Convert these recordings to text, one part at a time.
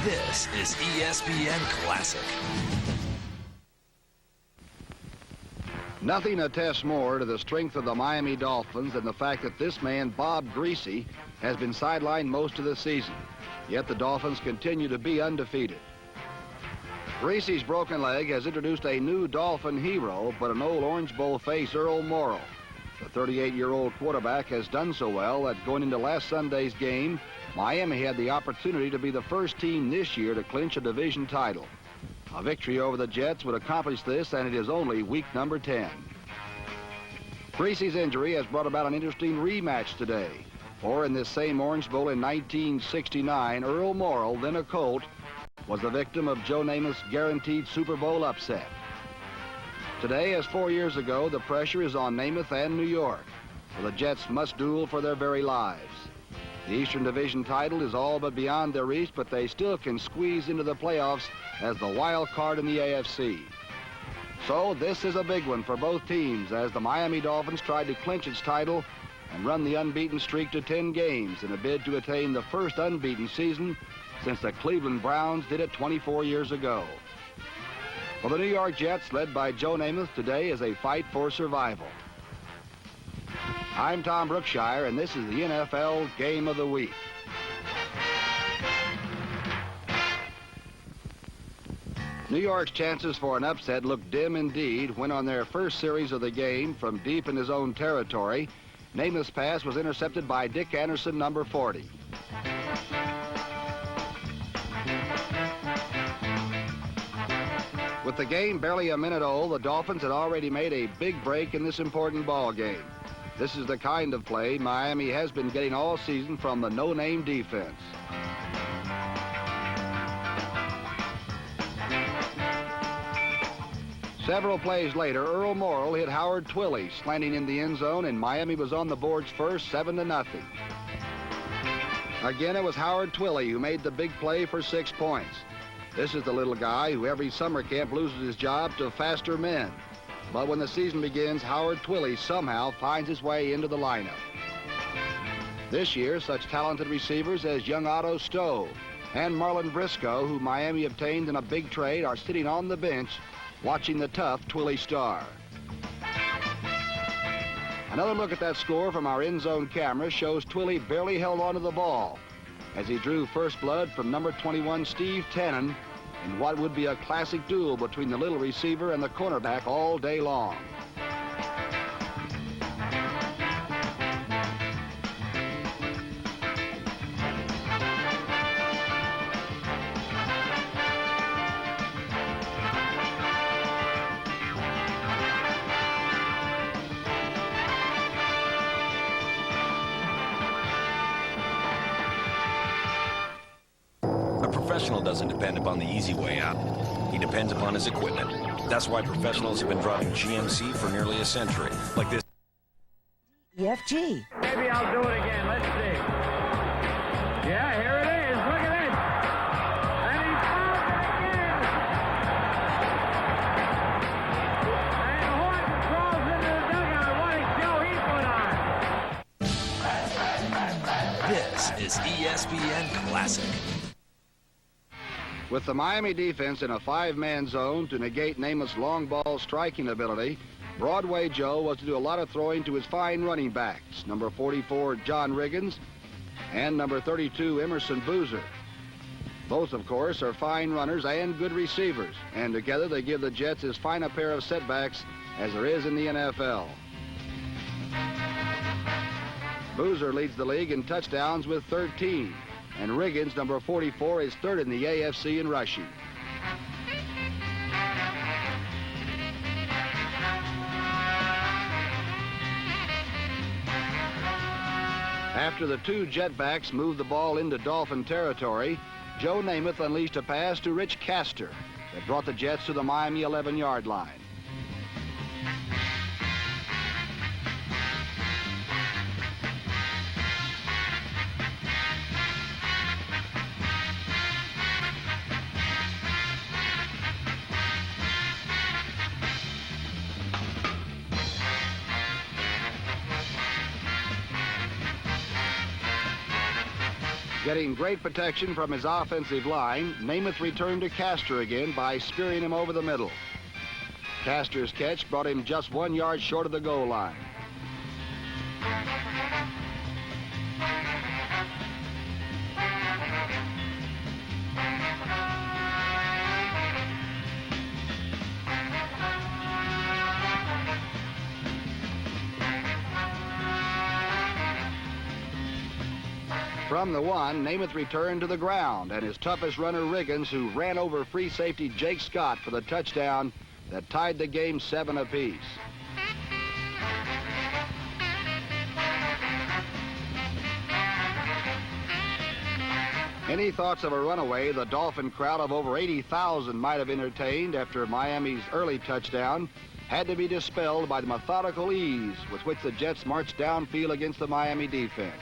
This is ESPN Classic. Nothing attests more to the strength of the Miami Dolphins than the fact that this man, Bob Greasy, has been sidelined most of the season. Yet the Dolphins continue to be undefeated. Greasy's broken leg has introduced a new Dolphin hero, but an old Orange Bowl face, Earl Morrall. The 38-year-old quarterback has done so well that going into last Sunday's game, Miami had the opportunity to be the first team this year to clinch a division title. A victory over the Jets would accomplish this, and it is only week number 10. Greasy's injury has brought about an interesting rematch today. For in this same Orange Bowl in 1969, Earl Morrall, then a Colt, was the victim of Joe Namath's guaranteed Super Bowl upset. Today, as 4 years ago, the pressure is on Namath and New York, for the Jets must duel for their very lives. The Eastern Division title is all but beyond their reach, but they still can squeeze into the playoffs as the wild card in the AFC. So this is a big one for both teams as the Miami Dolphins try to clinch its title and run the unbeaten streak to 10 games in a bid to attain the first unbeaten season since the Cleveland Browns did it 24 years ago. For the New York Jets, led by Joe Namath, today is a fight for survival. I'm Tom Brookshire, and this is the NFL Game of the Week. New York's chances for an upset look dim indeed when on their first series of the game from deep in his own territory, Namath's pass was intercepted by Dick Anderson, number 40. With the game barely a minute old, the Dolphins had already made a big break in this important ball game. This is the kind of play Miami has been getting all season from the no-name defense. Several plays later, Earl Morrall hit Howard Twilley, slanting in the end zone, and Miami was on the boards first, 7-0. Again, it was Howard Twilley who made the big play for 6 points. This is the little guy who every summer camp loses his job to faster men. But when the season begins, Howard Twilley somehow finds his way into the lineup. This year, such talented receivers as young Otto Stowe and Marlon Briscoe, who Miami obtained in a big trade, are sitting on the bench watching the tough Twilley star. Another look at that score from our end zone camera shows Twilley barely held onto the ball as he drew first blood from number 21 Steve Tannen in what would be a classic duel between the little receiver and the cornerback all day long. A professional doesn't depend upon the easy way out. He depends upon his equipment. That's why professionals have been driving GMC for nearly a century. Like this. EFG. Maybe I'll do it again. Let's see. Yeah, here it is. Look at this. And he fouled it again. And Horton crawls into the dugout. What a show he put on. This is ESPN Classic. With the Miami defense in a five-man zone to negate Namath's long ball striking ability, Broadway Joe was to do a lot of throwing to his fine running backs, number 44 John Riggins and number 32 Emerson Boozer. Both, of course, are fine runners and good receivers, and together they give the Jets as fine a pair of setbacks as there is in the NFL. Boozer leads the league in touchdowns with 13. And Riggins, number 44, is third in the AFC in rushing. After the two jetbacks moved the ball into Dolphin territory, Joe Namath unleashed a pass to Rich Castor that brought the Jets to the Miami 11-yard line. Getting great protection from his offensive line, Namath returned to Castor again by spearing him over the middle. Castor's catch brought him just 1 yard short of the goal line. From the 1, Namath returned to the ground, and his toughest runner, Riggins, who ran over free safety Jake Scott for the touchdown that tied the game 7 apiece. Any thoughts of a runaway the Dolphin crowd of over 80,000 might have entertained after Miami's early touchdown had to be dispelled by the methodical ease with which the Jets marched downfield against the Miami defense.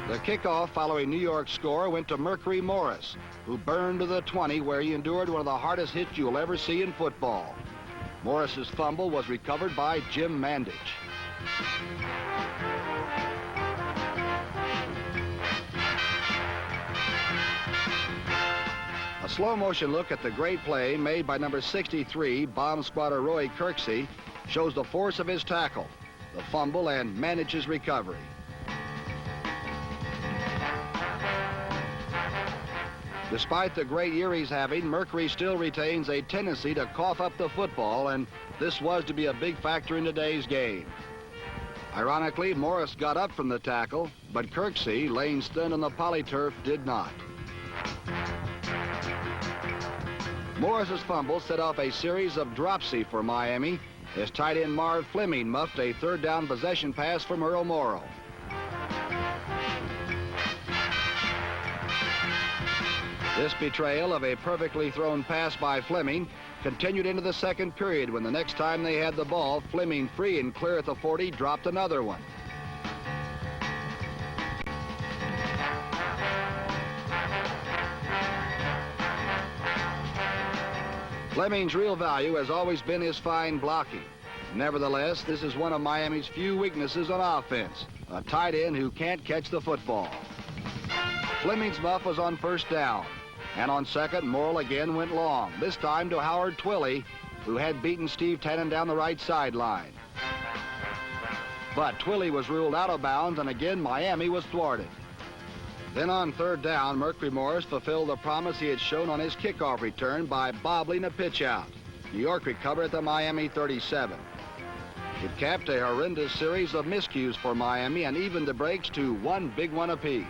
The kickoff following New York's score went to Mercury Morris, who burned to the 20, where he endured one of the hardest hits you'll ever see in football. Morris's fumble was recovered by Jim Mandich. A slow-motion look at the great play made by number 63, bomb squatter Roy Kirksey, shows the force of his tackle, the fumble, and Mandich's recovery. Despite the great year he's having, Mercury still retains a tendency to cough up the football, and this was to be a big factor in today's game. Ironically, Morris got up from the tackle, but Kirksey, laying stunned on the polyturf, did not. Morris's fumble set off a series of dropsy for Miami as tight end Marv Fleming muffed a third down possession pass from Earl Morrow. This betrayal of a perfectly thrown pass by Fleming continued into the second period when the next time they had the ball, Fleming, free and clear at the 40, dropped another one. Fleming's real value has always been his fine blocking. Nevertheless, this is one of Miami's few weaknesses on offense, a tight end who can't catch the football. Fleming's muff was on first down. And on second, Morrill again went long, this time to Howard Twilley, who had beaten Steve Tannen down the right sideline. But Twilley was ruled out of bounds, and again Miami was thwarted. Then on third down, Mercury Morris fulfilled the promise he had shown on his kickoff return by bobbling a pitch out. New York recovered at the Miami 37. It capped a horrendous series of miscues for Miami and evened the breaks to one big one apiece.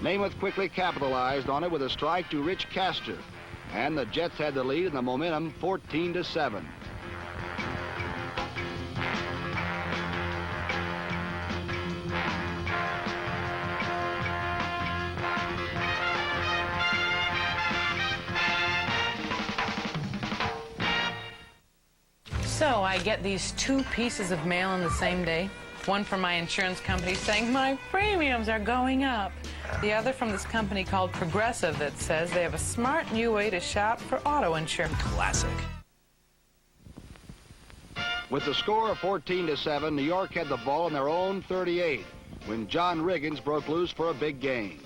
Namath quickly capitalized on it with a strike to Rich Castor, and the Jets had the lead in the momentum 14-7. So I get these 2 pieces of mail on the same day. One from my insurance company saying my premiums are going up. The other from this company called Progressive that says they have a smart new way to shop for auto insurance. Classic. With the score of 14-7, New York had the ball in their own 38 when John Riggins broke loose for a big gain.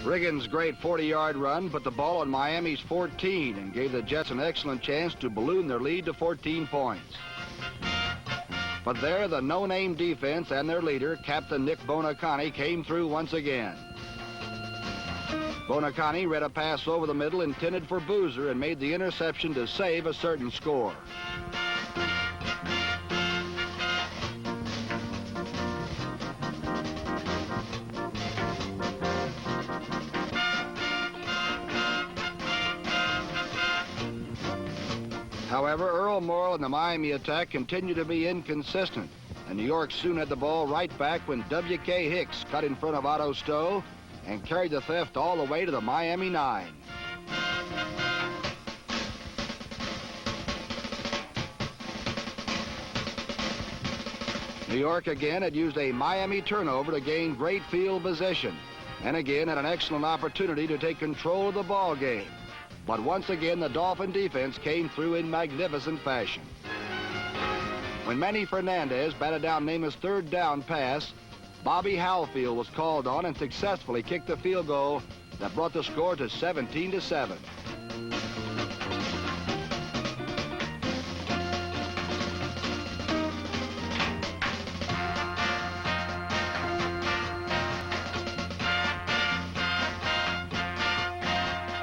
Riggins' great 40-yard run put the ball on Miami's 14 and gave the Jets an excellent chance to balloon their lead to 14 points. But there, the no-name defense and their leader, Captain Nick Bonacani, came through once again. Bonacani read a pass over the middle intended for Boozer and made the interception to save a certain score. However, Earl Morrill and the Miami attack continued to be inconsistent, and New York soon had the ball right back when W.K. Hicks cut in front of Otto Stowe and carried the theft all the way to the Miami 9. New York again had used a Miami turnover to gain great field position, and again had an excellent opportunity to take control of the ball game. But once again, the Dolphin defense came through in magnificent fashion. When Manny Fernandez batted down Namath's third down pass, Bobby Howfield was called on and successfully kicked the field goal that brought the score to 17-7.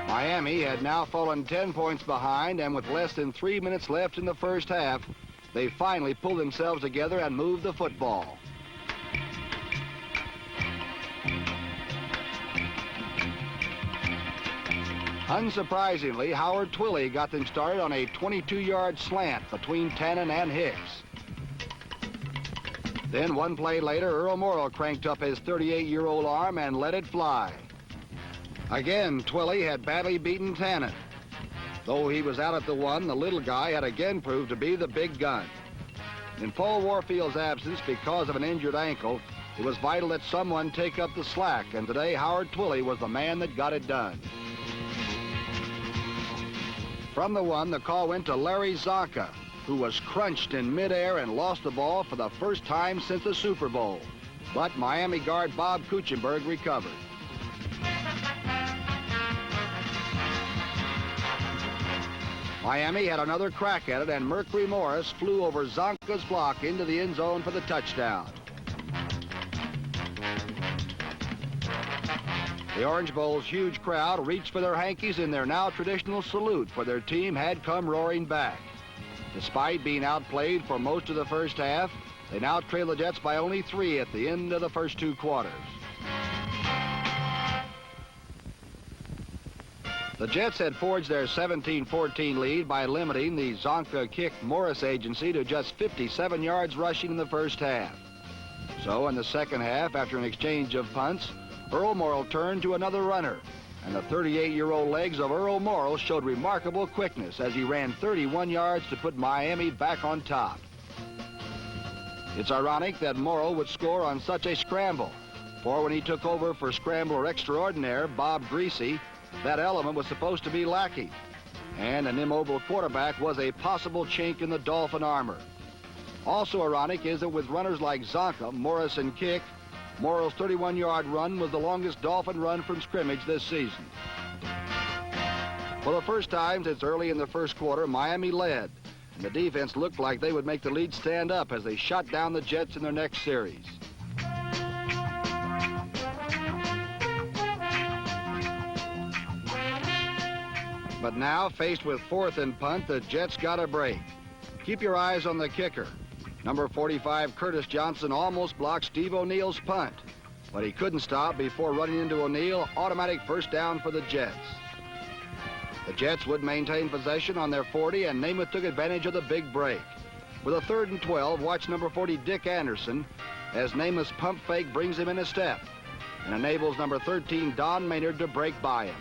Miami had now fallen 10 points behind, and with less than 3 minutes left in the first half, they finally pulled themselves together and moved the football. Unsurprisingly, Howard Twilley got them started on a 22-yard slant between Tannen and Hicks. Then one play later, Earl Morrill cranked up his 38-year-old arm and let it fly. Again, Twilley had badly beaten Tannen. Though he was out at the one, the little guy had again proved to be the big gun. In Paul Warfield's absence because of an injured ankle, it was vital that someone take up the slack, and today Howard Twilley was the man that got it done. From the one, the call went to Larry Zonka, who was crunched in midair and lost the ball for the first time since the Super Bowl. But Miami guard Bob Kuchenberg recovered. Miami had another crack at it, and Mercury Morris flew over Zonka's block into the end zone for the touchdown. The Orange Bowl's huge crowd reached for their hankies in their now traditional salute, for their team had come roaring back. Despite being outplayed for most of the first half, they now trail the Jets by only 3 at the end of the first 2 quarters. The Jets had forged their 17-14 lead by limiting the Zonka-kick-Morris agency to just 57 yards rushing in the first half. So in the second half, after an exchange of punts, Earl Morrill turned to another runner, and the 38-year-old legs of Earl Morrill showed remarkable quickness as he ran 31 yards to put Miami back on top. It's ironic that Morrill would score on such a scramble, for when he took over for scrambler extraordinaire Bob Greasy, that element was supposed to be lacking, and an immobile quarterback was a possible chink in the Dolphin armor. Also ironic is that with runners like Zonka, Morris, and Kick, Morrill's 31-yard run was the longest Dolphin run from scrimmage this season. For the first time since early in the first quarter, Miami led, and the defense looked like they would make the lead stand up as they shot down the Jets in their next series. But now, faced with 4th and punt, the Jets got a break. Keep your eyes on the kicker. Number 45, Curtis Johnson, almost blocked Steve O'Neill's punt, but he couldn't stop before running into O'Neill. Automatic first down for the Jets. The Jets would maintain possession on their 40, and Namath took advantage of the big break. With a 3rd and 12, watch number 40, Dick Anderson, as Namath's pump fake brings him in a step and enables number 13, Don Maynard, to break by him.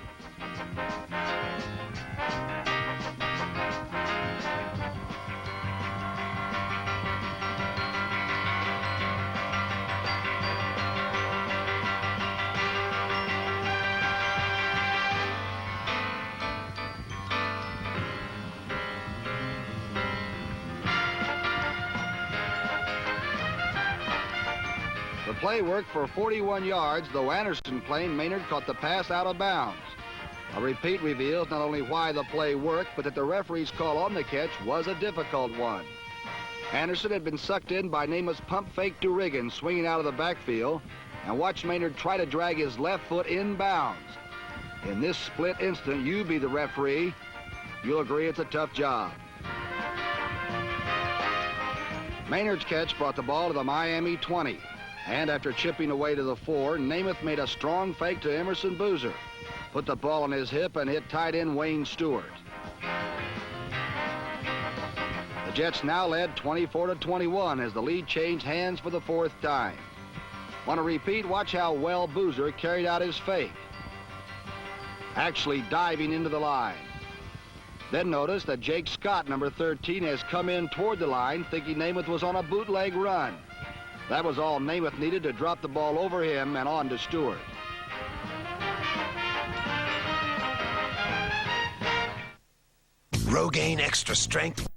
The play worked for 41 yards, though Anderson claimed Maynard caught the pass out of bounds. A repeat reveals not only why the play worked, but that the referee's call on the catch was a difficult one. Anderson had been sucked in by Namath's pump fake to Riggins, swinging out of the backfield, and watched Maynard try to drag his left foot inbounds. In this split instant, you be the referee, you'll agree it's a tough job. Maynard's catch brought the ball to the Miami 20. And after chipping away to the 4, Namath made a strong fake to Emerson Boozer, put the ball on his hip, and hit tight end Wayne Stewart. The Jets now led 24-21 as the lead changed hands for the 4th time. Want to repeat? Watch how well Boozer carried out his fake, actually diving into the line. Then notice that Jake Scott, number 13, has come in toward the line, thinking Namath was on a bootleg run. That was all Namath needed to drop the ball over him and on to Stewart. Rogaine Extra Strength.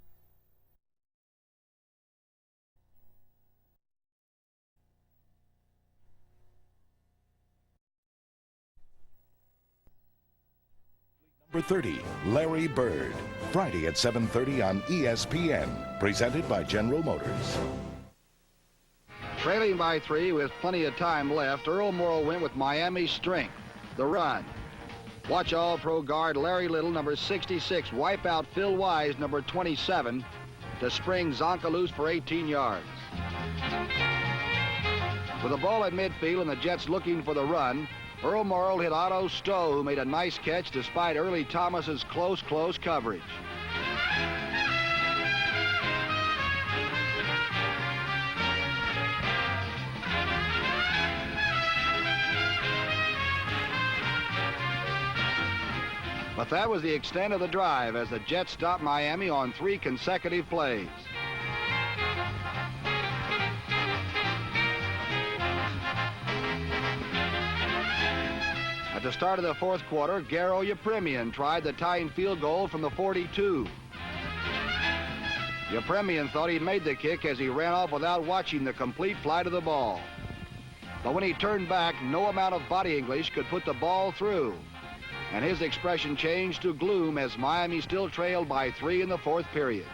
Number 30, Larry Bird. Friday at 7:30 on ESPN. Presented by General Motors. Trailing by 3 with plenty of time left, Earl Morrall went with Miami's strength, the run. Watch All-Pro guard Larry Little, number 66, wipe out Phil Wise, number 27, to spring Zonka loose for 18 yards. With the ball at midfield and the Jets looking for the run, Earl Morrall hit Otto Stowe, who made a nice catch despite Early Thomas's close coverage. But that was the extent of the drive as the Jets stopped Miami on 3 consecutive plays. At the start of the fourth quarter, Garo Yepremian tried the tying field goal from the 42. Yepremian thought he'd made the kick as he ran off without watching the complete flight of the ball. But when he turned back, no amount of body English could put the ball through. And his expression changed to gloom as Miami still trailed by 3 in the fourth period.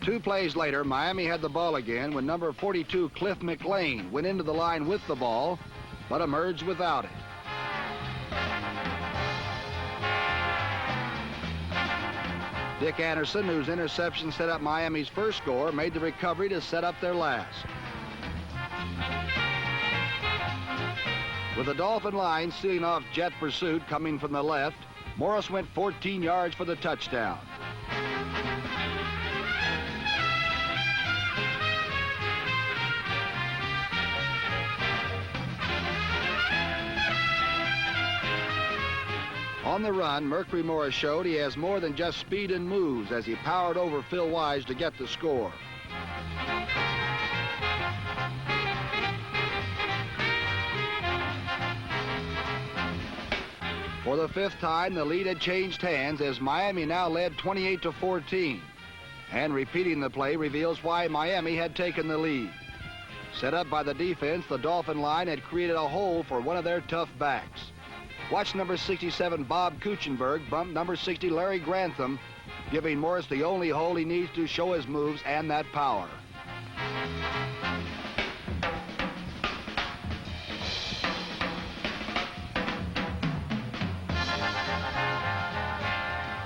2 plays later, Miami had the ball again when number 42, Cliff McLean, went into the line with the ball, but emerged without it. Dick Anderson, whose interception set up Miami's first score, made the recovery to set up their last. With the Dolphin line sealing off Jet pursuit coming from the left, Morris went 14 yards for the touchdown. On the run, Mercury Morris showed he has more than just speed and moves as he powered over Phil Wise to get the score. For the 5th time, the lead had changed hands as Miami now led 28-14. And repeating the play reveals why Miami had taken the lead. Set up by the defense, the Dolphin line had created a hole for one of their tough backs. Watch number 67, Bob Kuchenberg, bump number 60, Larry Grantham, giving Morris the only hole he needs to show his moves and that power.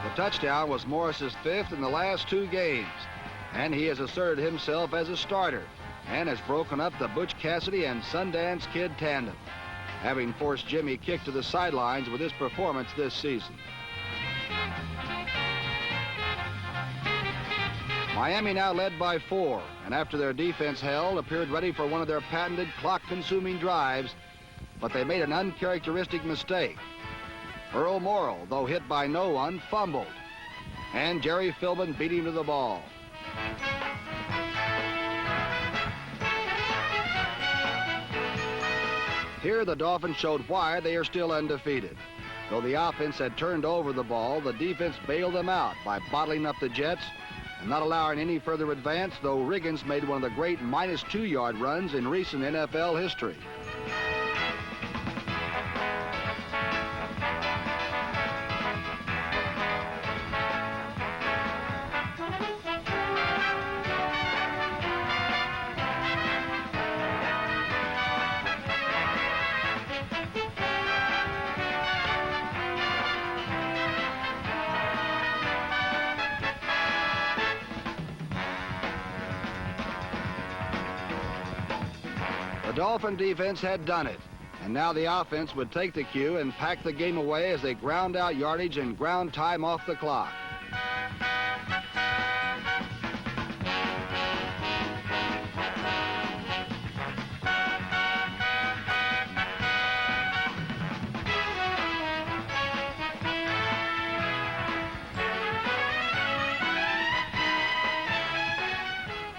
The touchdown was Morris's 5th in the last 2 games, and he has asserted himself as a starter and has broken up the Butch Cassidy and Sundance Kid tandem, having forced Jimmy Kick to the sidelines with his performance this season. Miami now led by 4, and after their defense held, appeared ready for one of their patented clock-consuming drives, but they made an uncharacteristic mistake. Earl Morrall, though hit by no one, fumbled, and Jerry Philbin beat him to the ball. Here, the Dolphins showed why they are still undefeated. Though the offense had turned over the ball, the defense bailed them out by bottling up the Jets and not allowing any further advance, though Riggins made one of the great -2-yard runs in recent NFL history. The Dolphin defense had done it, and now the offense would take the cue and pack the game away as they ground out yardage and ground time off the clock.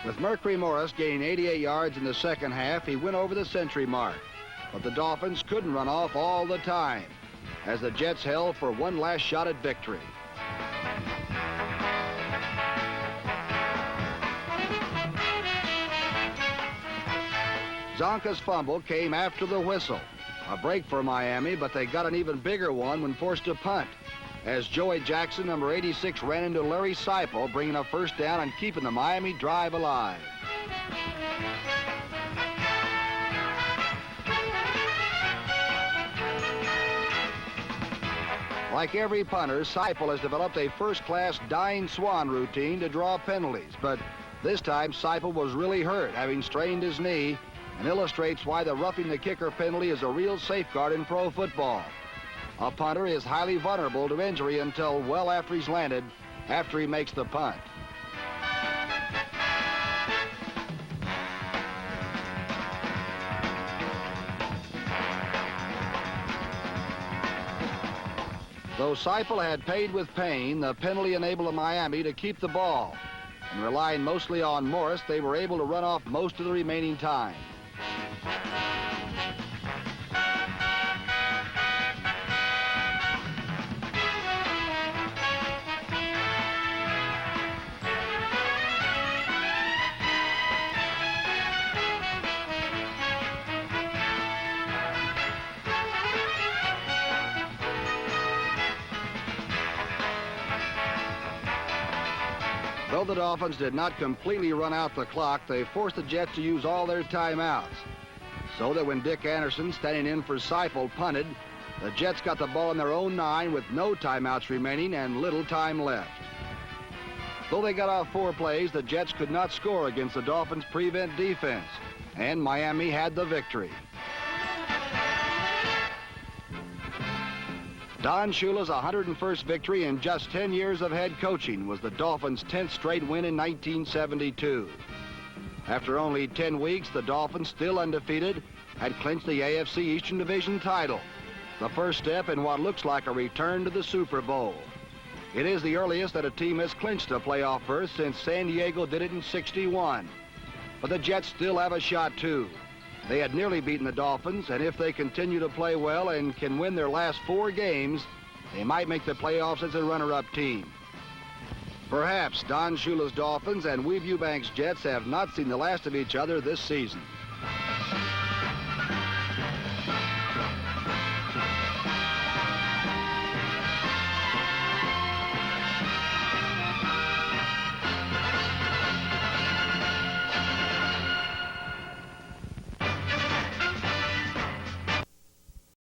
With With Mercury Morris gaining 88 yards in the second half, he went over the century mark. But the Dolphins couldn't run off all the time, as the Jets held for one last shot at victory. Zonka's fumble came after the whistle. A break for Miami, but they got an even bigger one when forced to punt, as Joey Jackson, number 86, ran into Larry Seipel, bringing a first down and keeping the Miami drive alive. Like every punter, Seipel has developed a first-class dying swan routine to draw penalties, but this time Seipel was really hurt, having strained his knee, and illustrates why the roughing the kicker penalty is a real safeguard in pro football. A punter is highly vulnerable to injury until well after he's landed, after he makes the punt. Though Seipel had paid with pain, the penalty enabled Miami to keep the ball. And relying mostly on Morris, they were able to run off most of the remaining time. Though the Dolphins did not completely run out the clock, they forced the Jets to use all their timeouts. So that when Dick Anderson, standing in for Seipel, punted, the Jets got the ball in their own 9 with no timeouts remaining and little time left. Though they got off 4 plays, the Jets could not score against the Dolphins' prevent defense, and Miami had the victory. Don Shula's 101st victory in just 10 years of head coaching was the Dolphins' 10th straight win in 1972. After only 10 weeks, the Dolphins, still undefeated, had clinched the AFC Eastern Division title, the first step in what looks like a return to the Super Bowl. It is the earliest that a team has clinched a playoff berth since San Diego did it in '61. But the Jets still have a shot, too. They had nearly beaten the Dolphins, and if they continue to play well and can win their last 4 games, they might make the playoffs as a runner-up team. Perhaps Don Shula's Dolphins and Weeb Eubanks Jets have not seen the last of each other this season.